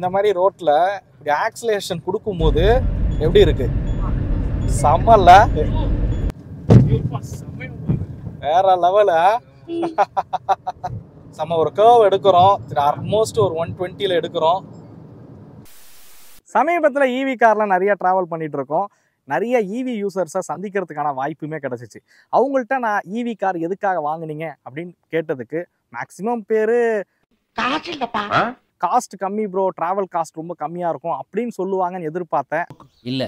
இந்த மாதிரி ரோட்ல இப்படி ஆக்சிலேஷன் கொடுக்கும்போது எப்படி இருக்கு? செம்மல்ல, வேற லெவல. நம்ம ஒரு கர்வ் எடுக்கிறோம், ஆல்மோஸ்ட் ஒரு 120ல எடுக்கிறோம். சமீபத்தில் ஈவி கார்ல நிறைய டிராவல் பண்ணிட்டு இருக்கோம். நிறைய ஈவி யூசர்ஸை சந்திக்கிறதுக்கான வாய்ப்புமே கிடைச்சிச்சு. அவங்கள்ட்ட நான் ஈவி கார் எதுக்காக வாங்குனீங்க அப்படின்னு கேட்டதுக்கு மேக்சிமம் பேரு காஸ்ட் கம்மி ப்ரோ, டிராவல் காஸ்ட் ரொம்ப கம்மியா இருக்கும் அப்படின்னு சொல்லுவாங்கன்னு எதிர்பார்த்தேன். இல்ல,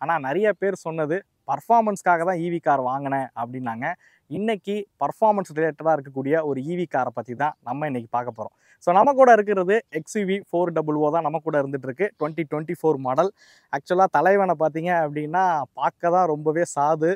ஆனா நிறைய பேர் சொன்னது பர்ஃபார்மன்ஸ்க்காக தான் ஈவி கார் வாங்கினேன் அப்படின்னாங்க. இன்னைக்கு பர்ஃபார்மன்ஸ் ரிலேட்டடாக இருக்கக்கூடிய ஒரு ஈவி காரை பற்றி தான் நம்ம இன்னைக்கு பார்க்க போகிறோம். ஸோ நம்ம கூட இருக்கிறது XUV 400 தான் நம்ம கூட இருந்துட்டு இருக்கு. 2024 மாடல். ஆக்சுவலாக தலைவனை பார்த்தீங்க அப்படின்னா பார்க்க தான் ரொம்பவே சாது.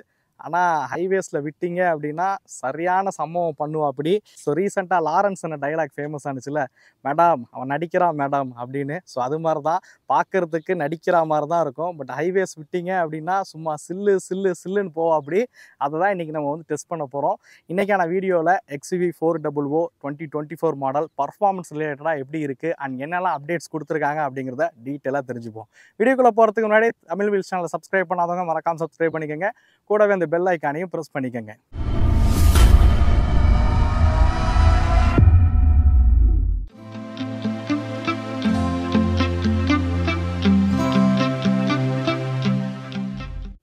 ஆனால் ஹைவேஸில் விட்டீங்க அப்படின்னா சரியான சம்பவம் பண்ணுவாப்படி. ஸோ ரீசெண்டாக லாரன்ஸ் டைலாக் ஃபேமஸ் ஆனிச்சுல, மேடம் அவன் நடிக்கிறான் மேடம் அப்படின்னு. ஸோ அது மாதிரி தான் பார்க்கறதுக்கு நடிக்கிற மாதிரி தான் இருக்கும். பட் ஹைவேஸ் விட்டீங்க அப்படின்னா சும்மா சில்லு சில்லு சில்லுன்னு போவாப்படி. அதை தான் இன்றைக்கி நம்ம வந்து டெஸ்ட் பண்ண போகிறோம். இன்றைக்கான வீடியோவில் XUV 400 2024 மாடல் பர்ஃபார்மன்ஸ் ரிலேட்டடாக எப்படி இருக்குது அண்ட் என்னெல்லாம் அப்டேட்ஸ் கொடுத்துருக்காங்க அப்படிங்கிறத டீட்டெயிலாக தெரிஞ்சுப்போம். வீடியோக்குள்ளே போகிறதுக்கு முன்னாடி தமிழ் வீல்ஸ் சேனலை சப்ஸ்கிரைப் பண்ணாதவங்க மறக்காமல் சப்ஸ்கிரைப் பண்ணிக்கோங்க. கூடவே அந்த பெல் ஐக்கானையும் ப்ரெஸ் பண்ணிக்கோங்க.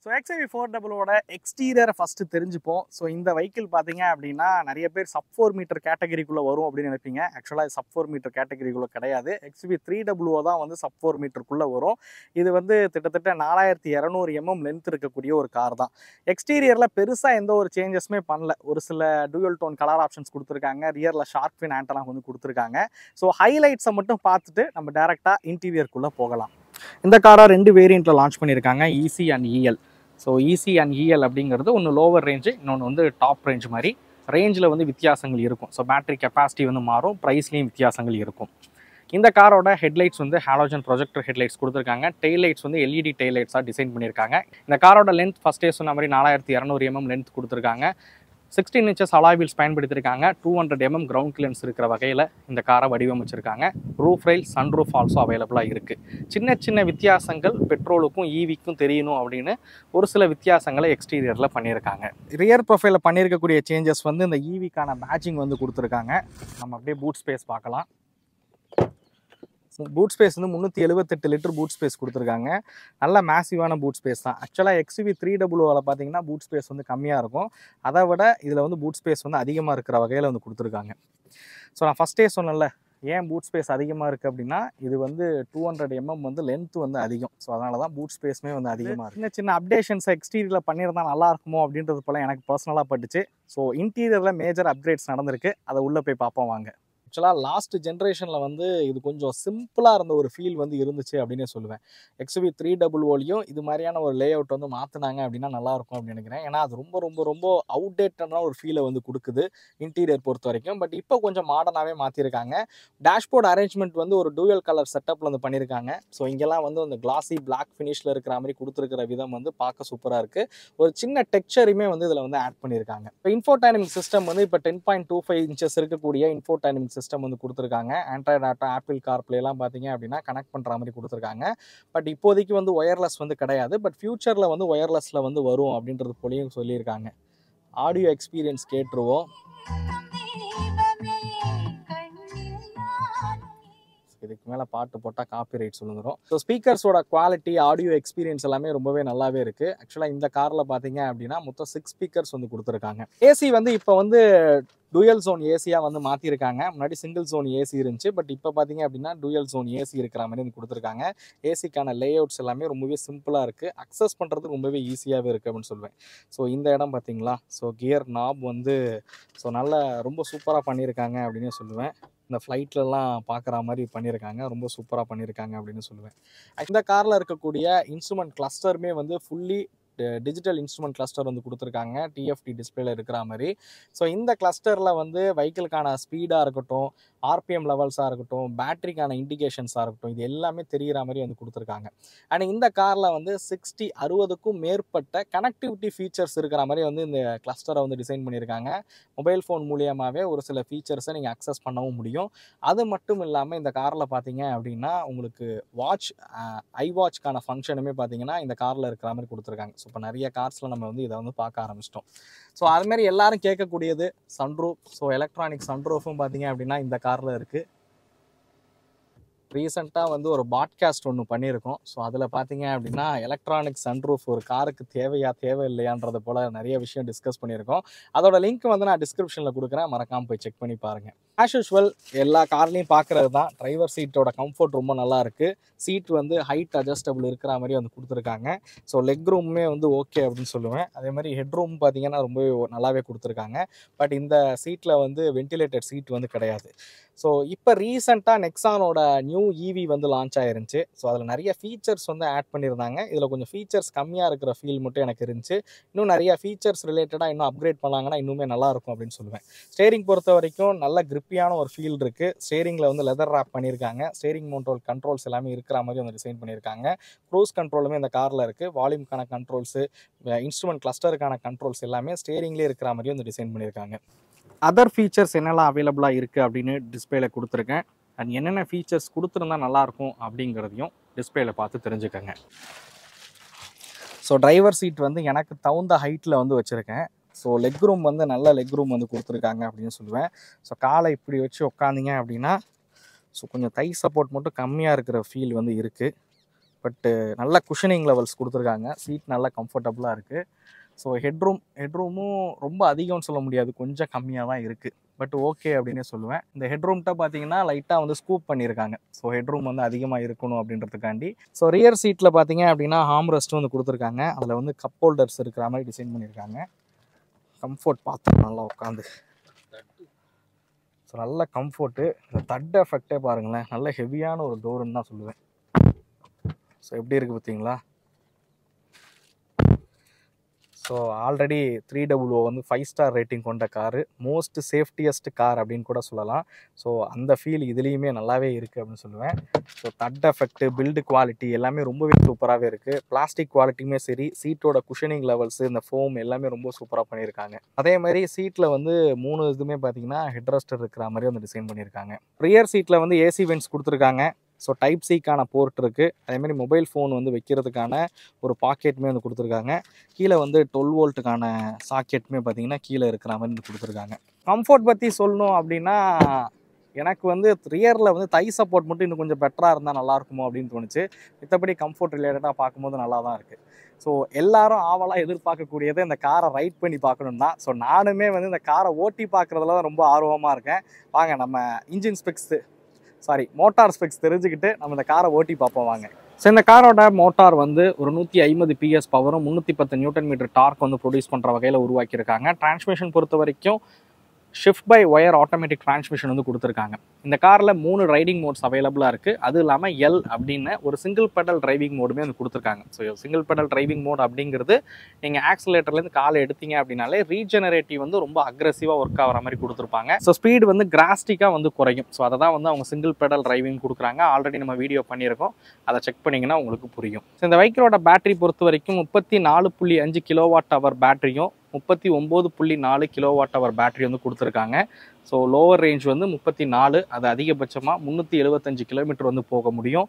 ஸோ XUV 400 எக்ஸ்டீரியரை ஃபஸ்ட்டு தெரிஞ்சுப்போம். ஸோ இந்த வெஹிக்கிள் பார்த்தீங்க அப்படின்னா நிறைய பேர் சப் 4 மீட்டர் கேட்டகரிக்குள்ளே வரும் அப்படின்னு நினைப்பீங்க. ஆக்சுவலாக சப் 4 மீட்டர் கேட்டகரிக்குள்ளே கிடையாது. XUV 300 தான் வந்து சப் 4 மீட்டருக்குள்ளே வரும். இது வந்து கிட்டத்தட்ட 4200 mm லென்த் இருக்கக்கூடிய ஒரு கார் தான். எக்ஸ்டீரியரில் பெருசாக எந்த ஒரு சேஞ்சஸுமே பண்ணல. ஒரு சில டூயல் டோன் கலர் ஆப்ஷன்ஸ் கொடுத்துருக்காங்க. ரியரில் ஷார்க் ஃபின் ஆண்டனா வந்து கொடுத்துருக்காங்க. ஸோ ஹைலைட்ஸை மட்டும் பார்த்துட்டு நம்ம டேரெக்டாக இன்டீரியருக்குள்ளே போகலாம். இந்த காரை 2 வேரியண்ட்டில் லான்ச் பண்ணியிருக்காங்க, EC and EL. So EC and EL அப்படிங்கிறது ஒன்று லோவர் ரேஞ்சு, இன்னொன்று வந்து டாப் ரேஞ்ச் மாதிரி. ரேஞ்சில் வந்து வித்தியாசங்கள் இருக்கும். ஸோ பேட்டரி கெப்பாசிட்டி வந்து மாறும், ப்ரைஸ்லேயும் வித்தியாசங்கள் இருக்கும். இந்த காரோட ஹெட்லைட்ஸ் வந்து ஹாலோஜன் ப்ரொஜெக்டர் ஹெட்லைட்ஸ் கொடுத்துருக்காங்க. டெய்லைட்ஸ் வந்து LED டெய்லைட்ஸாக டிசைன் பண்ணியிருக்காங்க. இந்த காரோட லென்த் ஃபஸ்ட்டே சொன்ன மாதிரி 4200 mm லென்த் கொடுத்துருக்காங்க. 16 inches அலாய் வீல்ஸ் பயன்படுத்தியிருக்காங்க. 200 mm கிரவுண்ட் கிளியரன்ஸ் இருக்கிற வகையில் இந்த காரை வடிவமைச்சிருக்காங்க. ரூஃப் ரெயில், சன்ரூஃப் ஆல்சோ அவைலபிளாக இருக்குது. சின்ன சின்ன வித்தியாசங்கள் பெட்ரோலுக்கும் ஈவிக்கும் தெரியணும் அப்படின்னு ஒரு சில வித்தியாசங்களை எக்ஸ்டீரியரில் பண்ணியிருக்காங்க. ரியர் ப்ரொஃபைலில் பண்ணியிருக்கக்கூடிய சேஞ்சஸ் வந்து இந்த ஈவிக்கான பேட்சிங் வந்து கொடுத்துருக்காங்க. நம்ம அப்படியே பூட் ஸ்பேஸ் பார்க்கலாம். பூட் ஸ்பேஸ் வந்து 378 லிட்டர் பூட் ஸ்பேஸ் கொடுத்துருக்காங்க. நல்ல மேசிவான பூட் ஸ்பேஸ் தான். ஆக்சுவலாக XUV 300 பார்த்தீங்கன்னா பூட் ஸ்பேஸ் வந்து கம்மியாக இருக்கும். அதை விட இதில் வந்து பூட் ஸ்பேஸ் வந்து அதிகமாக இருக்கிற வகையில் வந்து கொடுத்துருக்காங்க. ஸோ நான் ஃபஸ்ட்டே சொன்னேன்ல, ஏன் பூட் ஸ்பேஸ் அதிகமாக இருக்குது அப்படின்னா இது வந்து 200 mm வந்து லென்த் வந்து அதிகம். ஸோ அதனால தான் பூட் ஸ்பேஸுமே வந்து அதிகமாக இருக்குது. சின்ன சின்ன அப்டேஷன்ஸை எக்ஸ்டீரியரில் பண்ணியிருந்தால் நல்லா இருக்குமோ அப்படின்றது போல் எனக்கு பர்சனலாக பட்டுச்சு. ஸோ இன்டீரியரில் மேஜர் அப்கிரேட்ஸ் நடந்திருக்கு. அதை உள்ளே போய் பார்ப்போம் வாங்க. ஆக்சுவலாக லாஸ்ட் ஜென்ரேஷனில் வந்து இது கொஞ்சம் சிம்பிளாக இருந்த ஒரு ஃபீல் வந்து இருந்துச்சு அப்படின்னே சொல்லுவேன். XUV 300லையும் இது மாதிரியான ஒரு லே அவுட் வந்து மாற்றினாங்க அப்படின்னா நல்லாயிருக்கும் அப்படின்னு நினைக்கிறேன். ஏன்னா அது ரொம்ப ரொம்ப ரொம்ப அவுடேட்டடான ஒரு ஃபீலை வந்து கொடுக்குது இன்டீரியர் பொறுத்த வரைக்கும். பட் இப்போ கொஞ்சம் மாடர்னாகவே மாற்றிருக்காங்க. டேஷ்போர்ட் அரேஞ்ச்மெண்ட் வந்து ஒரு டூயல் கலர் செட்டப்பில் வந்து பண்ணியிருக்காங்க. ஸோ இங்கெல்லாம் வந்து அந்த கிளாசி பிளாக் ஃபினிஷில் இருக்கிற மாதிரி கொடுத்துருக்கிற விதம் வந்து பார்க்க சூப்பராக இருக்குது. ஒரு சின்ன டெக்ஸ்சருமே வந்து இதில் வந்து ஆட் பண்ணியிருக்காங்க. இப்போ இன்ஃபோடைனமிக் சிஸ்டம் வந்து இப்போ 10.25 inches இருக்கக்கூடிய இன்ஃபோடைனமிக் சிஸ்டம் வந்து கொடுத்துருக்காங்க. ஆண்ட்ராய்டு ஆட்டோ, ஆப்பிள் கார்ப்ளேலாம் பார்த்தீங்க அப்படின்னா கனெக்ட் பண்ணுற மாதிரி கொடுத்துருக்காங்க. பட் இப்போதைக்கு வந்து ஒயர்லெஸ் வந்து கிடையாது. பட் ஃபியூச்சரில் வந்து ஒயர்லெஸில் வந்து வரும் அப்படின்றது போலையும் சொல்லியிருக்காங்க. ஆடியோ எக்ஸ்பீரியன்ஸ் கேட்டுருவோம். இதுக்கு மேலே பாட்டு போட்டால் காப்பி ரைட் சொல்லுறோம். ஸோ ஸ்பீக்கர்ஸோட குவாலிட்டி, ஆடியோ எக்ஸ்பீரியன்ஸ் எல்லாமே ரொம்பவே நல்லாவே இருக்குது. ஆக்சுவலாக இந்த காரில் பார்த்தீங்க அப்படின்னா மொத்தம் 6 ஸ்பீக்கர்ஸ் வந்து கொடுத்துருக்காங்க. ஏசி வந்து இப்போ வந்து டூயல் ஜோன் ஏசியாக வந்து மாற்றிருக்காங்க. முன்னாடி சிங்கிள் ஜோன் ஏசி இருந்துச்சு. பட் இப்போ பார்த்தீங்க அப்படின்னா டூயல் ஜோன் ஏசி இருக்கிற மாதிரி வந்து கொடுத்துருக்காங்க. ஏசிக்கான லே அவுட்ஸ் எல்லாமே ரொம்பவே சிம்பிளாக இருக்குது. அக்சஸ் பண்ணுறதுக்கு ரொம்பவே ஈஸியாகவே இருக்குது அப்படின்னு சொல்லுவேன். ஸோ இந்த இடம் பார்த்தீங்களா, ஸோ கியர் நாப் வந்து ஸோ நல்லா ரொம்ப சூப்பராக பண்ணியிருக்காங்க அப்படின்னே சொல்லுவேன். இந்த ஃப்ளைட்லலாம் பார்க்குற மாதிரி பண்ணியிருக்காங்க. ரொம்ப சூப்பராக பண்ணியிருக்காங்க அப்படின்னு சொல்லுவேன். இந்த காரில் இருக்கக்கூடிய இன்ஸ்ட்ருமெண்ட் கிளஸ்டருமே வந்து ஃபுல்லி டிஜிட்டல் இன்ஸ்ட்ருமெண்ட் கிளஸ்டர் வந்து கொடுத்துருக்காங்க. TFT டிஸ்பிளேல இருக்கிற மாதிரி. ஸோ இந்த கிளஸ்டரில் வந்து வெஹிக்கிளுக்கான ஸ்பீடாக இருக்கட்டும், ஆர்பிஎம் லெவல்ஸாக இருக்கட்டும், பேட்டரிக்கான இண்டிகேஷன்ஸாக இருக்கட்டும், இது எல்லாமே தெரிகிற மாதிரி வந்து கொடுத்துருக்காங்க. அண்ட் இந்த காரில் வந்து 60-60க்கும் மேற்பட்ட கனெக்டிவிட்டி ஃபீச்சர்ஸ் இருக்கிற மாதிரி வந்து இந்த கிளஸ்டரை வந்து டிசைன் பண்ணியிருக்காங்க. மொபைல் ஃபோன் மூலியமாகவே ஒரு சில ஃபீச்சர்ஸை நீங்கள் அக்சஸ் பண்ணவும் முடியும். அது மட்டும் இல்லாமல் இந்த காரில் பார்த்தீங்க அப்படின்னா உங்களுக்கு வாட்ச் ஐவாட்ச்க்கான ஃபங்க்ஷனுமே பார்த்தீங்கன்னா இந்த காரில் இருக்கிற மாதிரி கொடுத்துருக்காங்க. ஸோ இப்போ நிறைய கார்ஸில் நம்ம வந்து இதை வந்து பார்க்க ஆரம்பிச்சிட்டோம். ஸோ அதுமாரி எல்லாரும் கேட்கக்கூடியது சன்ரூஃப். ஸோ எலக்ட்ரானிக் சன்ரூஃபும் பார்த்தீங்க அப்படின்னா இந்த காரில் இருக்குது. ரீசெண்டாக வந்து ஒரு பாட்காஸ்ட் ஒன்று பண்ணியிருக்கோம். ஸோ அதில் பார்த்தீங்க அப்படின்னா எலக்ட்ரானிக் சன்ரூஃப் ஒரு காருக்கு தேவை இல்லையான்றதை போல் நிறைய விஷயம் டிஸ்கஸ் பண்ணியிருக்கோம். அதோட லிங்க் வந்து நான் டிஸ்கிரிப்ஷனில் கொடுக்குறேன், மறக்காமல் போய் செக் பண்ணி பாருங்கள். ஆஸ் யூஷுவல் எல்லா கார்லையும் பார்க்குறது தான், டிரைவர் சீட்டோட கம்ஃபர்ட் ரொம்ப நல்லா இருக்குது. சீட் வந்து ஹைட் அட்ஜஸ்டபிள் இருக்கிற மாதிரி வந்து கொடுத்துருக்காங்க. ஸோ லெக் ரூமுமே வந்து ஓகே அப்படின்னு சொல்லுவேன். அதே மாதிரி ஹெட் ரூம் பார்த்தீங்கன்னா ரொம்ப நல்லாவே கொடுத்துருக்காங்க. பட் இந்த சீட்டில் வந்து வென்டிலேட்டட் சீட் வந்து கிடையாது. ஸோ இப்போ ரீசெண்டாக நெக்ஸானோட நியூ ஈவி வந்து லான்ச் ஆயிருந்துச்சு. ஸோ அதில் நிறைய ஃபீச்சர்ஸ் வந்து ஆட் பண்ணியிருந்தாங்க. இதில் கொஞ்சம் ஃபீச்சர்ஸ் கம்மியாக இருக்கிற ஃபீல் மட்டும் எனக்கு இருந்துச்சு. இன்னும் நிறைய ஃபீச்சர்ஸ் ரிலேட்டடாக இன்னும் அப்கிரேட் பண்ணாங்கன்னா இன்னுமே நல்லாயிருக்கும் அப்படின்னு சொல்லுவேன். ஸ்டேரிங் பொறுத்த வரைக்கும் நல்ல கிரிப்பியான ஒரு ஃபீல் இருக்குது. ஸ்டேரிங்கில் வந்து லெதர் ராப் பண்ணியிருக்காங்க. ஸ்டேரிங் மோட்டோல் கண்ட்ரோல்ஸ் எல்லாமே இருக்கிற மாதிரி வந்து டிசைன் பண்ணியிருக்காங்க. க்ரூஸ் கண்ட்ரோலுமே இந்த காரில் இருக்குது. வால்யூம்க்கான கண்ட்ரோல்ஸு, இன்ஸ்ட்ருமெண்ட் கிளஸ்டருக்கான கண்ட்ரோல்ஸ் எல்லாமே ஸ்டேரிங்லேயே இருக்கிற மாதிரி வந்து டிசைன் பண்ணியிருக்காங்க. அதர் ஃபீச்சர்ஸ் என்னெல்லாம் அவைலபிளாக இருக்குது அப்படின்னு டிஸ்பிளேல கொடுத்துருக்கேன். அண்ட் என்னென்ன ஃபீச்சர்ஸ் கொடுத்துருந்தா நல்லாயிருக்கும் அப்படிங்கிறதையும் டிஸ்பிளேல பார்த்து தெரிஞ்சுக்கோங்க. ஸோ டிரைவர் சீட் வந்து எனக்கு தகுந்த ஹைட்டில் வந்து வச்சுருக்கேன். ஸோ லெக் ரூம் வந்து நல்ல லெக் ரூம் வந்து கொடுத்துருக்காங்க அப்படின்னு சொல்லுவேன். ஸோ காலை இப்படி வச்சு உட்காந்திங்க அப்படின்னா ஸோ கொஞ்சம் தை சப்போர்ட் மட்டும் கம்மியாக இருக்கிற ஃபீல் வந்து இருக்குது. பட்டு நல்ல குஷனிங் லெவல்ஸ் கொடுத்துருக்காங்க. சீட் நல்லா கம்ஃபர்டபுளாக இருக்குது. ஸோ ஹெட்ரூமும் ரொம்ப அதிகம்னு சொல்ல முடியாது, கொஞ்சம் கம்மியாக தான் இருக்குது. பட் ஓகே அப்படின்னே சொல்லுவேன். இந்த ஹெட்ரூம்கிட்ட பார்த்தீங்கன்னா லைட்டாக வந்து ஸ்கூப் பண்ணியிருக்காங்க. ஸோ ஹெட்ரூம் வந்து அதிகமாக இருக்கணும் அப்படின்றதுக்காண்டி. ஸோ ரியர் சீட்டில் பார்த்தீங்க அப்படின்னா ஹார்ம் ரெஸ்ட்டும் வந்து கொடுத்துருக்காங்க. அதில் வந்து கப் ஹோல்டர்ஸ் இருக்கிற மாதிரி டிசைன் பண்ணியிருக்காங்க. கம்ஃபர்ட் பார்த்தோம் நல்லா உட்காந்து. ஸோ நல்ல கம்ஃபர்ட்டு. இந்த தட் எஃபெக்டே பாருங்களேன், நல்ல ஹெவியான ஒரு டோருன்னு தான் சொல்லுவேன். ஸோ எப்படி இருக்குது பார்த்தீங்களா? ஸோ ஆல்ரெடி 300 வந்து 5 ஸ்டார் ரேட்டிங் கொண்ட காரு, மோஸ்ட் சேஃப்டியஸ்ட் கார் அப்படின்னு கூட சொல்லலாம். ஸோ அந்த ஃபீல் இதுலேயுமே நல்லாவே இருக்குது அப்படின்னு சொல்லுவேன். So that effect, build quality எல்லாமே ரொம்பவே சூப்பராகவே இருக்குது. பிளாஸ்டிக் குவாலிட்டியுமே சரி, சீட்டோட குஷனிங் லெவல்ஸு, இந்த ஃபோம் எல்லாமே ரொம்ப சூப்பராக பண்ணியிருக்காங்க. அதே மாதிரி சீட்டில் வந்து 3 இதுவுமே பார்த்தீங்கன்னா ஹெட்ரெஸ்டர் இருக்கிற மாதிரி வந்து டிசைன் பண்ணியிருக்காங்க. ரியர் சீட்டில் வந்து ஏசி வென்ட்ஸ் கொடுத்துருக்காங்க. ஸோ டைப் சிக்கான போர்ட் இருக்குது. அதேமாதிரி மொபைல் ஃபோன் வந்து வைக்கிறதுக்கான ஒரு பாக்கெட்டுமே வந்து கொடுத்துருக்காங்க. கீழே வந்து 12 வோல்ட்டுக்கான சாக்கெட்டுமே பார்த்தீங்கன்னா கீழே இருக்கிற மாதிரி கொடுத்துருக்காங்க. கம்ஃபர்ட் பற்றி சொல்லணும் அப்படின்னா எனக்கு வந்து ரியரில் வந்து தை சப்போர்ட் மட்டும் இன்னும் கொஞ்சம் பெட்டராக இருந்தால் நல்லாயிருக்குமோ அப்படின்னு தோணுச்சு. மற்றபடி கம்ஃபர்ட் ரிலேட்டடாக பார்க்கும்போது நல்லா தான் இருக்குது. ஸோ எல்லாரும் ஆவலாக எதிர்பார்க்கக்கூடியது இந்த காரை ரைட் பண்ணி பார்க்கணும் தான். ஸோ நானுமே வந்து இந்த காரை ஓட்டி பார்க்குறதுல தான் ரொம்ப ஆர்வமாக இருக்கேன். வாங்க நம்ம இன்ஜின் மோட்டார் ஸ்பெக்ஸ் தெரிஞ்சுக்கிட்டு நம்ம இந்த காரை ஓட்டி பார்ப்போம் வாங்க. ஸோ இந்த காரோட மோட்டார் வந்து ஒரு 150 PS பவரும் 310 Nm டார்க் வந்து ப்ரொடியூஸ் பண்ணுற வகையில் உருவாக்கியிருக்காங்க. டிரான்ஸ்மிஷன் பொறுத்த வரைக்கும் shift by wire automatic transmission வந்து கொடுத்துருக்காங்க. இந்த காரில் 3 ரைடிங் மோட்ஸ் அவைலபிளாக இருக்குது. அது இல்லாமல் எல் அப்படின்னு ஒரு சிங்கிள் பெடல் டிரைவிங் மோடுமே வந்து கொடுத்துருக்காங்க. So single pedal driving mode அப்படிங்கிறது நீங்கள் ஆக்சிலேட்டர்லேருந்து காலை எடுத்தீங்க அப்படின்னாலே ரீஜெனரேட்டிவ் வந்து ரொம்ப அக்ரெசிவாக ஒர்க் ஆகிற மாதிரி கொடுத்துருப்பாங்க. ஸோ ஸ்பீடு வந்து கிராஸ்டிக்காக வந்து குறையும். ஸோ அதை தான் வந்து அவங்க சிங்கிள் பெடல் டிரைவிங் கொடுக்குறாங்க. ஆல்ரெடி நம்ம வீடியோ பண்ணியிருக்கோம், அதை செக் பண்ணிங்கன்னா உங்களுக்கு புரியும். ஸோ இந்த வெஹிக்கிளோட பேட்டரி பொறுத்த வரைக்கும் 34.5 kWh பேட்டரியும் 39.4 kWh பேட்டரி வந்து கொடுத்துருக்காங்க. ஸோ லோவர் ரேஞ்ச் வந்து 34, அது அதிகபட்சமாக 375 கிலோமீட்டர் வந்து போக முடியும்.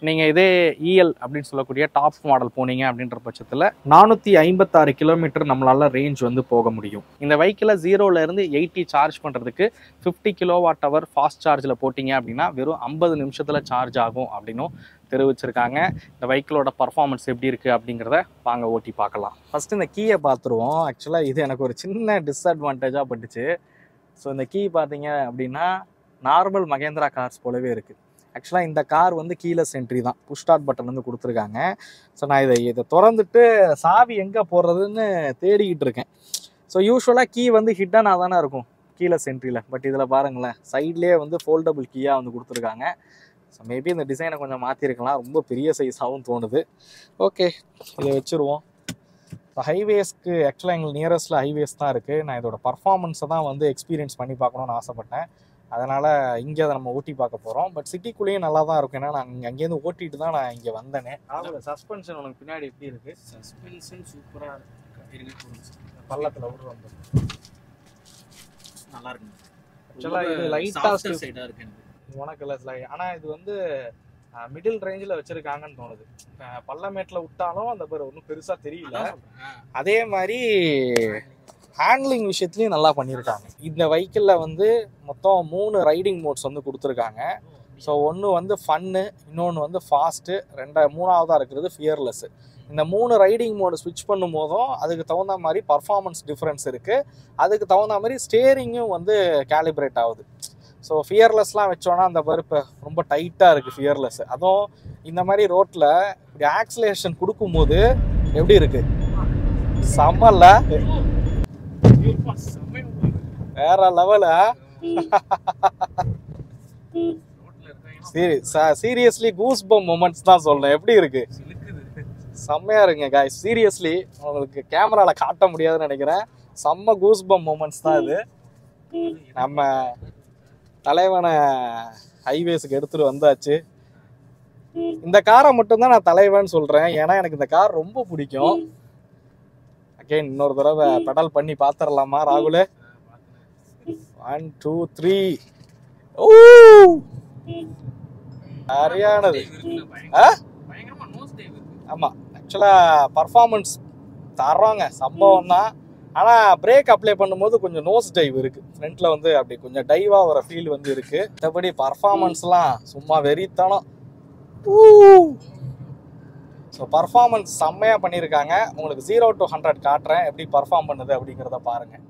நீங்கள் இதே இஎல் அப்படின்னு சொல்லக்கூடிய டாப் மாடல் போனீங்க அப்படின்ற பட்சத்தில் 456 கிலோமீட்டர் நம்மளால் ரேஞ்ச் வந்து போக முடியும். இந்த வெஹிக்கிளை 0லேருந்து 80 சார்ஜ் பண்ணுறதுக்கு 50 kWh ஃபாஸ்ட் சார்ஜில் போட்டிங்க அப்படின்னா வெறும் 50 நிமிஷத்தில் சார்ஜ் ஆகும் அப்படின்னும் தெரிவிச்சிருக்காங்க. இந்த வெஹிக்கிளோட பர்ஃபார்மன்ஸ் எப்படி இருக்குது அப்படிங்கிறத வாங்க ஓட்டி பார்க்கலாம். ஃபஸ்ட்டு இந்த கீயை பார்த்துருவோம். ஆக்சுவலாக இது எனக்கு ஒரு சின்ன டிஸ்அட்வான்டேஜாக பட்டுச்சு. ஸோ இந்த கீ பார்த்தீங்க அப்படின்னா நார்மல் மகேந்திரா கார்ஸ் போலவே இருக்குது. ஆக்சுவலாக இந்த கார் வந்து கீலெஸ் என்ட்ரி தான், புஷ் ஸ்டார்ட் பட்டன் வந்து கொடுத்துருக்காங்க. ஸோ நான் இதை திறந்துட்டு சாவி எங்கே போடுறதுன்னு தேடிக்கிட்டு இருக்கேன். ஸோ யூஸ்வலாக கீ வந்து ஹிட்டனாக தானே இருக்கும் கீலெஸ் என்ட்ரியில். பட் இதில் பாருங்களேன், சைட்லேயே வந்து ஃபோல்டபுள் கீயாக வந்து கொடுத்துருக்காங்க. ஸோ மேபி இந்த டிசைனை கொஞ்சம் மாற்றிருக்கலாம், ரொம்ப பெரிய சைஸாகவும் தோணுது. ஓகே, இதை வச்சுருவோம். ஸோ ஹைவேஸ்க்கு ஆக்சுவலாக எங்களுக்கு நியரஸ்ட்டில் ஹைவேஸ் தான் இருக்குது. நான் இதோட பர்ஃபார்மன்ஸை தான் வந்து எக்ஸ்பீரியன்ஸ் பண்ணி பார்க்கணுன்னு ஆசைப்பட்டேன். அதனால் இங்கே அதை நம்ம ஓட்டி பார்க்க போகிறோம். பட் சிட்டிக்குள்ளேயும் நல்லா தான் இருக்கும். ஏன்னா நான் அங்கேருந்து ஓட்டிட்டு தான் நான் இங்கே வந்தேனே. சஸ்பென்ஷன் உனக்கு பின்னாடி எப்படி இருக்குது? சஸ்பென்ஷன் சூப்பராக இருக்கு. பள்ளத்தில் விட்டு வந்து நல்லா இருக்கு. ஆக்சுவலாக இது லைட்டாக சைடாக இருக்கு உனக்கு இல்லை. ஆனால் இது வந்து மிடில் ரேஞ்சில் வச்சுருக்காங்கன்னு தோணுது. பள்ளமேட்டில் விட்டாலும் அந்த பேர் ஒன்றும் பெருசாக தெரியல. அதே மாதிரி ஹேண்ட்லிங் விஷயத்துலையும் நல்லா பண்ணியிருக்காங்க. இந்த வெஹிக்கிளில் வந்து மொத்தம் 3 ரைடிங் மோட்ஸ் வந்து கொடுத்துருக்காங்க. ஸோ ஒன்று வந்து ஃபன்னு, இன்னொன்று வந்து ஃபாஸ்ட்டு, மூணாவதாக இருக்கிறது ஃபியர்லெஸ்ஸு. இந்த 3 ரைடிங் மோடு ஸ்விட்ச் பண்ணும் போதும் அதுக்கு தகுந்த மாதிரி பர்ஃபார்மன்ஸ் டிஃப்ரென்ஸ் இருக்குது. அதுக்கு தகுந்த மாதிரி ஸ்டேரிங்கும் வந்து கேலிப்ரேட் ஆகுது. ஸோ ஃபியர்லெஸ்லாம் வச்சோன்னா அந்த பருப்பு ரொம்ப டைட்டாக இருக்குது ஃபியர்லெஸ். அதுவும் இந்த மாதிரி ரோட்டில் இப்படி ஆக்சிலேஷன் கொடுக்கும்போது எப்படி இருக்குது? செம்மல்ல, வேற level. Seriously goose pump moments தான் சொல்லணும். எப்படி இருக்கு? செம்மையா இருக்குங்க காய்ஸ். சீரியஸ்லி உங்களுக்கு கேமரால காட்ட முடியாதுன்னு நினைக்கிறேன். செம்ம கூஸ் பம்ப் மொமெண்ட்ஸ் தான் இது. நம்ம தலைவனை ஹைவேஸுக்கு எடுத்துட்டு வந்தாச்சு. இந்த காரை மட்டும்தான் நான் தலைவன் சொல்றேன், ஏன்னா எனக்கு இந்த கார் ரொம்ப பிடிக்கும். அகைன் இன்னொரு தடவை பெடல் பண்ணி பார்த்துடலாமா ராகுல்? 1 2 3. ஓ சரியானது. ஆமா, ஆக்சுவலா பர்ஃபார்மன்ஸ் தர்றாங்க, சம்பவம் தான். ஆனால் பிரேக் அப்ளை பண்ணும்போது கொஞ்சம் நோஸ் டைவ் இருக்குது. ஃப்ரண்ட்டில் வந்து அப்படி கொஞ்சம் டைவாக வர ஃபீல் வந்து இருக்குது. மற்றபடி பர்ஃபார்மன்ஸ்லாம் சும்மா வெறித்தனம். ஸோ பர்ஃபார்மன்ஸ் செம்மையாக பண்ணியிருக்காங்க. உங்களுக்கு 0 to 100 காட்டுறேன், எப்படி பர்ஃபார்ம் பண்ணுது அப்படிங்கிறத பாருங்கள்.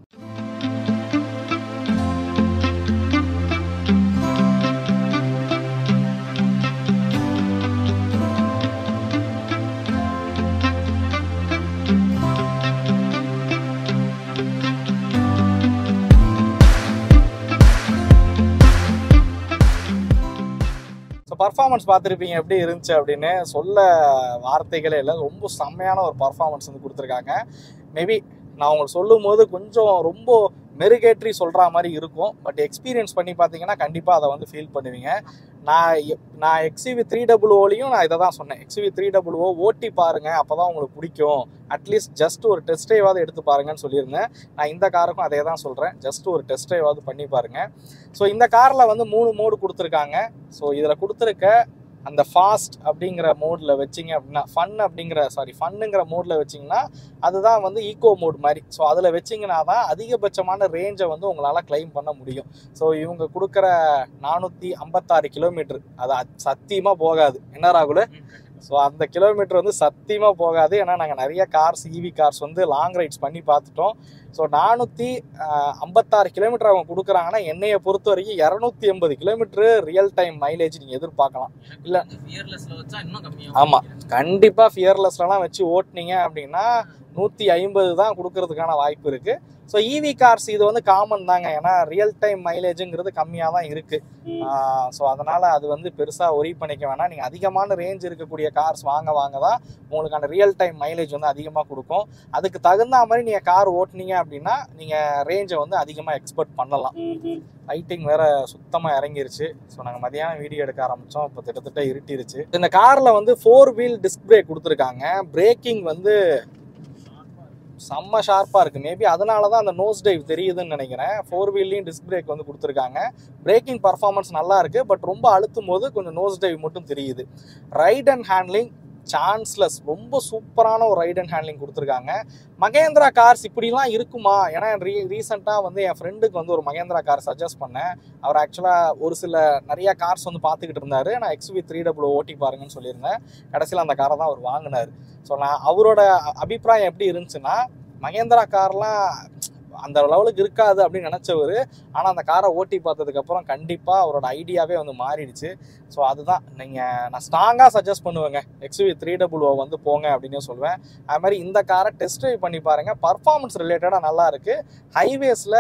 பர்ஃபார்மன்ஸ் பார்த்துருப்பீங்க எப்படி இருந்துச்சு அப்படின்னு. சொல்ல வார்த்தைகளே இல்லை, ரொம்ப செம்மையான ஒரு பர்ஃபார்மன்ஸ் வந்து கொடுத்துருக்காங்க. மேபி நான் உங்களுக்கு சொல்லும் போது கொஞ்சம் ரொம்ப மெருகேற்றி சொல்கிற மாதிரி இருக்கும். பட் எக்ஸ்பீரியன்ஸ் பண்ணி பார்த்தீங்கன்னா கண்டிப்பாக அதை வந்து ஃபீல் பண்ணுவீங்க. நான் XUV 300 நான் இதை தான் சொன்னேன். XUV 300 ஓட்டி பாருங்கள், அப்போ தான் உங்களுக்கு பிடிக்கும். அட்லீஸ்ட் ஜஸ்ட் ஒரு டெஸ்ட் ட்ரைவாவது எடுத்து பாருங்கன்னு சொல்லியிருந்தேன். நான் இந்த காருக்கும் அதே தான் சொல்கிறேன், ஜஸ்ட் ஒரு டெஸ்ட் ட்ரைவாவது பண்ணி பாருங்கள். ஸோ இந்த காரில் வந்து 3 மோடு கொடுத்துருக்காங்க. ஸோ இதில் கொடுத்துருக்க அந்த ஃபாஸ்ட் அப்படிங்கிற மோடில் வச்சிங்க அப்படின்னா, ஃபன்னுங்கிற மோடில் வச்சிங்கன்னா அதுதான் வந்து ஈகோ மோட் மாதிரி. ஸோ அதில் வச்சிங்கன்னா தான் அதிகபட்சமான ரேஞ்சை வந்து உங்களால் கிளைம் பண்ண முடியும். ஸோ இவங்க கொடுக்குற 456 கிலோமீட்டர் அது சத்தியமாக போகாது. என்ன ராகுல்? ஸோ அந்த கிலோமீட்டர் வந்து சத்தியமாக போகாது. ஏன்னா நாங்கள் நிறைய கார்ஸ், EV கார்ஸ் வந்து லாங் ரைட்ஸ் பண்ணி பார்த்துட்டோம். ஸோ 456 கிலோமீட்டர் அவங்க கொடுக்குறாங்கன்னா என்னையை பொறுத்த வரைக்கும் 280 கிலோமீட்டரு ரியல் டைம் மைலேஜ் நீங்கள் எதிர்பார்க்கலாம். இல்லை ஆமாம், கண்டிப்பாக ஃபியர்லெஸ்லாம் வச்சு ஓட்டினீங்க அப்படின்னா 150 தான் கொடுக்கறதுக்கான வாய்ப்பு இருக்குது. ஸோ EV கார்ஸ் இது வந்து காமன் தாங்க, ஏன்னா ரியல் டைம் மைலேஜுங்கிறது கம்மியாக தான் இருக்குது. ஸோ அதனால் அது வந்து பெருசாக ஒரி பண்ணிக்க வேணாம். நீங்கள் அதிகமான ரேஞ்ச் இருக்கக்கூடிய கார்ஸ் வாங்க தான் உங்களுக்கான ரியல் டைம் மைலேஜ் வந்து அதிகமாக கொடுக்கும். அதுக்கு தகுந்த மாதிரி நீங்கள் கார் ஓட்டினீங்க அப்படின்னா நீங்கள் ரேஞ்சை வந்து அதிகமாக எக்ஸ்பெக்ட் பண்ணலாம். லைட்டிங் வேறு சுத்தமாக இறங்கிருச்சு. ஸோ நாங்கள் மதியானம் வீடியோ எடுக்க ஆரம்பித்தோம், இப்போ கிட்டத்தட்ட இருட்டிருச்சு. இந்த காரில் வந்து 4 வீல் டிஸ்க் பிரேக் கொடுத்துருக்காங்க. பிரேக்கிங் வந்து செம்ம ஷார்ப்பாக இருக்குது. மேபி அதனால தான் அந்த நோஸ் டைவ் தெரியுதுன்னு நினைக்கிறேன். 4 வீல்லையும் டிஸ்க் பிரேக் வந்து கொடுத்துருக்காங்க. பிரேக்கிங் பர்ஃபார்மன்ஸ் நல்லா இருக்குது, பட் ரொம்ப அழுத்தும் போது கொஞ்சம் நோஸ் டைவ் மட்டும் தெரியுது. ரைட் அண்ட் ஹேண்ட்லிங் சான்ஸ்லெஸ், ரொம்ப சூப்பரான ஒரு ரைட் அண்ட் ஹேண்ட்லிங் கொடுத்துருக்காங்க. மகேந்திரா கார்ஸ் இப்படிலாம் இருக்குமா? ஏன்னா ரீசெண்டாக வந்து என் ஃப்ரெண்டுக்கு வந்து ஒரு மகேந்திரா கார் சஜஸ்ட் பண்ணேன். அவர் ஆக்சுவலாக ஒரு சில நிறைய கார்ஸ் வந்து பார்த்துக்கிட்டு இருந்தார். நான் XUV 300 ஓட்டி பாருங்கன்னு சொல்லியிருந்தேன். கடைசியில் அந்த காரை தான் அவர் வாங்கினார். ஸோ நான் அவரோட அபிப்பிராயம் எப்படி இருந்துச்சுன்னா, மகேந்திரா கார்லாம் அந்த லெவலுக்கு இருக்காது அப்படின்னு நினச்சவர். ஆனால் அந்த காரை ஓட்டி பார்த்ததுக்கப்புறம் கண்டிப்பாக அவரோட ஐடியாவே வந்து மாறிடுச்சு. ஸோ அதுதான் நான் ஸ்ட்ராங்காக சஜஸ்ட் பண்ணுவேங்க, XUV 300 வந்து போங்க அப்படின்னு சொல்லுவேன். அது மாதிரி இந்த காரை டெஸ்ட் ட்ரைவ் பண்ணி பாருங்கள். பர்ஃபார்மன்ஸ் ரிலேட்டடாக நல்லா இருக்குது. ஹைவேஸில்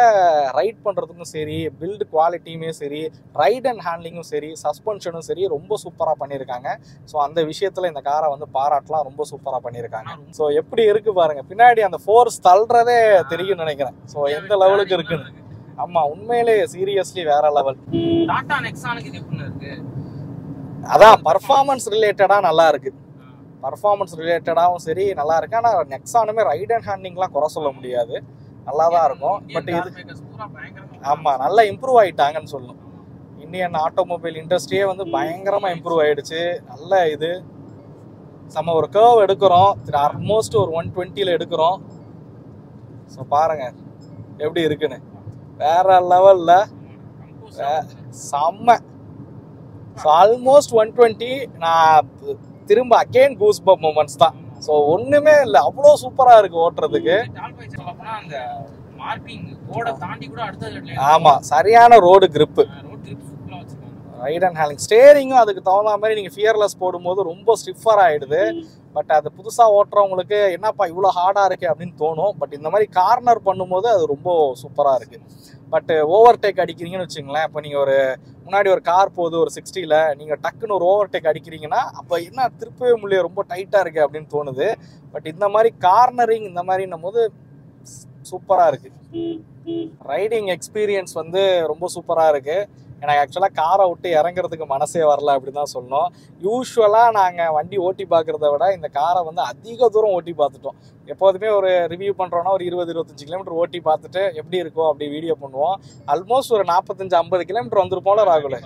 ரைட் பண்ணுறதுக்கும் சரி, பில்டு குவாலிட்டியுமே சரி, ரைட் அண்ட் ஹேண்ட்லிங்கும் சரி, சஸ்பென்ஷனும் சரி, ரொம்ப சூப்பராக பண்ணியிருக்காங்க. ஸோ அந்த விஷயத்தில் இந்த காரை வந்து பாராட்டலாம், ரொம்ப சூப்பராக பண்ணியிருக்காங்க. ஸோ எப்படி இருக்குது பாருங்கள், பின்னாடி அந்த ஃபோர்ஸ் தள்ளுறதே தெரியும்னு நினைக்கிறேன். ஸோ எந்த லெவலுக்கு இருக்குன்னு ஆமா உண்மையிலே சீரியஸ்லி வேற லெவல். டாடா நெக்ஸானுக்கு இது எப்படி இருக்கு? அதான் பர்ஃபார்மன்ஸ் ரிலேட்டடா நல்லா இருக்கு. பர்ஃபார்மன்ஸ் ரிலேட்டடாகவும் சரி நல்லா இருக்கு. ஆனால் நெக்ஸானுமே ரைட் அண்ட் ஹேண்டிங்லாம் குறை சொல்ல முடியாது, நல்லா தான் இருக்கும். பட் இது ஆமாம் நல்லா இம்ப்ரூவ் ஆகிட்டாங்கன்னு சொல்லணும். இந்தியன் ஆட்டோமொபைல் இண்டஸ்ட்ரியே வந்து பயங்கரமாக இம்ப்ரூவ் ஆகிடுச்சு. நல்ல இது நம்ம ஒரு கர்வ் எடுக்கிறோம், ஆல்மோஸ்ட் ஒரு 120ல் எடுக்கிறோம். ஸோ பாருங்க எப்படி இருக்குன்னு, வேற லெவலில் செம்ம. ஸோ ஆல்மோஸ்ட் 120 நான் திரும்ப அகெயின் கூஸ் பம்ப் மூமெண்ட்ஸ் தான். ஸோ ஒன்றுமே இல்லை, அவ்வளோ சூப்பராக இருக்குது ஓட்டுறதுக்கு. ஆமாம் சரியான road grip, right and handling. ஸ்டேரிங்கும் அதுக்கு தகுந்த மாதிரி நீங்கள் ஃபியர்லெஸ் போடும்போது ரொம்ப ஸ்டிஃபர் ஆகிடுது. பட் அது புதுசாக ஓட்டுறவங்களுக்கு என்னப்பா இவ்வளோ ஹார்டாக இருக்குது அப்படின்னு தோணும். பட் இந்த மாதிரி கார்னர் பண்ணும்போது அது ரொம்ப சூப்பராக இருக்குது. பட் ஓவர்டேக் அடிக்கிறீங்கன்னு வச்சுங்களேன், இப்போ நீங்கள் ஒரு முன்னாடி ஒரு கார் போகுது ஒரு 60ல், நீங்கள் டக்குன்னு ஒரு ஓவர்டேக் அடிக்கிறீங்கன்னா அப்போ என்ன திருப்பவே முடியல, ரொம்ப டைட்டாக இருக்குது அப்படின்னு தோணுது. பட் இந்த மாதிரி கார்னரிங் இந்த மாதிரின்னும் போது சூப்பராக இருக்குது. ரைடிங் எக்ஸ்பீரியன்ஸ் வந்து ரொம்ப சூப்பராக இருக்குது. எனக்கு ஆக்சுவலாக காரை விட்டு இறங்குறதுக்கு மனசே வரல அப்படின்னு தான் சொல்லணும். யூஸ்வலாக நாங்கள் வண்டி ஓட்டி பார்க்குறத விட இந்த காரை வந்து அதிக தூரம் ஓட்டி பார்த்துட்டோம். எப்போதுமே ஒரு ரிவ்யூ பண்ணுறோன்னா ஒரு 20-25 கிலோமீட்டர் ஓட்டி பார்த்துட்டு எப்படி இருக்கும் அப்படி வீடியோ பண்ணுவோம். ஆல்மோஸ்ட் ஒரு 45-50 கிலோமீட்டர் வந்துருப்போம்ல ராகுல்.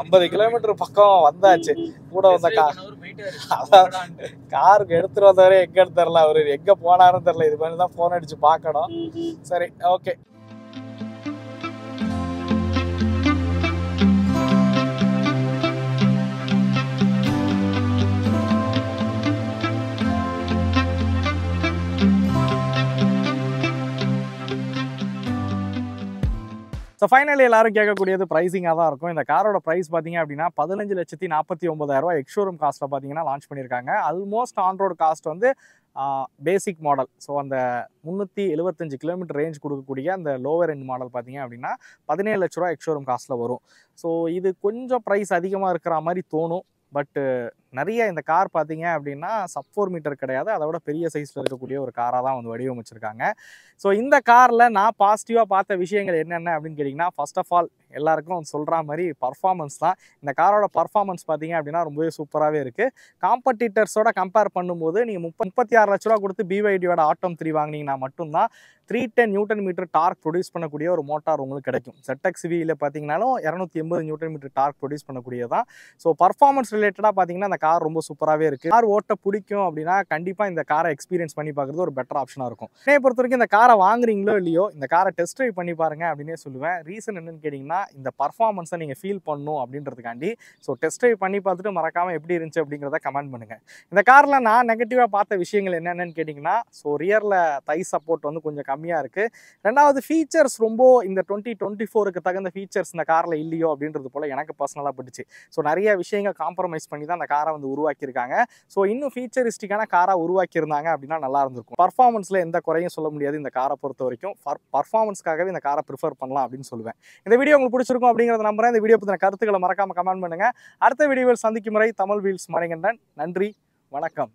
50 கிலோமீட்டர் பக்கம் வந்தாச்சு. கூட வந்த காருக்கு எடுத்துகிட்டு வந்தவரே எங்கே தெரில, அவர் எங்கே போனாருன்னு தெரில. இது மாதிரி தான் ஃபோன் அடித்து பார்க்கணும். சரி ஓகே. ஸோ ஃபைனலி எல்லாரும் கேட்கக்கூடியது ப்ரைஸிங்காக தான் இருக்கும். இந்த காரோட ப்ரைஸ் பார்த்தீங்க அப்படின்னா 15,49,000 எக்ஸ்ஷோரூம் காஸ்ட்டில் பார்த்தீங்கன்னா லான்ச் பண்ணியிருக்காங்க. ஆல்மோஸ்ட் ஆன் ரோடு காஸ்ட் வந்து பேசிக் மாடல், ஸோ அந்த 375 கிலோமீட்டர் ரேஞ்ச் கொடுக்கக்கூடிய அந்த லோவர் எண்ட் மாடல் பார்த்தீங்க அப்படின்னா 17 லட்ச ரூபா எக்ஸ்ஷோரூம் காஸ்ட்டில் வரும். ஸோ இது கொஞ்சம் ப்ரைஸ் அதிகமாக இருக்கிற மாதிரி தோணும். பட்டு நிறைய இந்த கார் பார்த்தீங்க அப்படின்னா சப் 4 மீட்டர் கிடையாது, அதை விட பெரிய சைஸில் இருக்கக்கூடிய ஒரு காராக தான் வந்து வடிவமைச்சிருக்காங்க. ஸோ இந்த காரில் நான் பாசிட்டிவாக பார்த்த விஷயங்கள் என்னென்ன அப்படின்னு கேட்டிங்கன்னா, ஃபர்ஸ்ட் ஆஃப் ஆல் எல்லாருக்கும் சொல்கிற மாதிரி பர்ஃபார்மன்ஸ் தான். இந்த காரோட பர்ஃபார்மன்ஸ் பார்த்தீங்க அப்படின்னா ரொம்பவே சூப்பராகவே இருக்குது. காம்படிட்டர்ஸோட கம்பேர் பண்ணும்போது நீங்கள் 36 லட்ச ரூபா கொடுத்து பிவைடியோட ஆட்டம் 3 வாங்கினீங்கன்னா மட்டும்தான் 310 நியூட்டன் மீட்டர் டார்க் ப்ரொடியூஸ் பண்ணக்கூடிய ஒரு மோட்டார் உங்களுக்கு கிடைக்கும். ZXV-யில் பார்த்தீங்கன்னாலும் 280 நியூட்டன் மீட்டர் டார்க் ப்ரொடியூஸ் பண்ணக்கூடியதான். ஸோ பர்ஃபார்மன்ஸ் ரிலேட்டடாக பார்த்தீங்கன்னா இந்த கார் ரொம்ப சூப்பராகவே இருக்குது. கார் ஓட்ட பிடிக்கும் அப்படின்னா கண்டிப்பாக இந்த காரை எக்ஸ்பீரியன்ஸ் பண்ணி பார்க்குறது ஒரு பெட்டர் ஆப்ஷனாக இருக்கும். என்னை பொறுத்த வரைக்கும் இந்த காரை வாங்குறீங்களோ இல்லையோ இந்த காரை டெஸ்ட் ட்ரைவ் பண்ணி பாருங்க அப்படின்னே சொல்லுவேன். ரீசன் என்னன்னு கேட்டிங்கன்னா, இந்த பர்ஃபார்மன்ஸை நீங்கள் ஃபீல் பண்ணணும் அப்படின்றதுக்காண்டி. ஸோ டெஸ்ட் ட்ரைவ் பண்ணி பார்த்துட்டு மறக்காமல் எப்படி இருந்துச்சு அப்படிங்கிறத கமெண்ட் பண்ணுங்கள். இந்த காரில் நான் நெகட்டிவாக பார்த்த விஷயங்கள் என்னென்னு கேட்டிங்கன்னா, ஸோ ரியரில் தை சப்போர்ட் வந்து கொஞ்சம் கம்மியாக இருக்குது. ரெண்டாவது ஃபீச்சர்ஸ் ரொம்ப இந்த 2024க்கு தகுந்த ஃபீச்சர்ஸ் இந்த காரில் இல்லையோ அப்படின்றது போல் எனக்கு பர்சனலாக பட்டுச்சு. ஸோ நிறைய விஷயங்கள் காம்ப்ரமைஸ் பண்ணி தான் அந்த காரை வந்து உருவாக்கியிருக்காங்க. ஸோ இன்னும் ஃபீச்சரிஸ்டிக்கான காராக உருவாக்கியிருந்தாங்க அப்படின்னா நல்லா இருந்திருக்கும். பர்ஃபார்மன்ஸில் எந்த குறையும் சொல்ல முடியாது இந்த காரை பொறுத்த வரைக்கும். பர்ஃபார்மன்ஸ்க்காகவே இந்த காரை ப்ரிஃபர் பண்ணலாம் அப்படின்னு சொல்லுவேன். இந்த வீடியோ உங்களுக்கு பிடிச்சிருக்கும் அப்படிங்கிறத நம்புறேன். இந்த வீடியோ பற்றின கருத்துக்களை மறக்காமல் கமெண்ட் பண்ணுங்கள். அடுத்த வீடியோவில் சந்திக்கும் முறை தமிழ் வீல்ஸ் மணிகண்டன். நன்றி, வணக்கம்.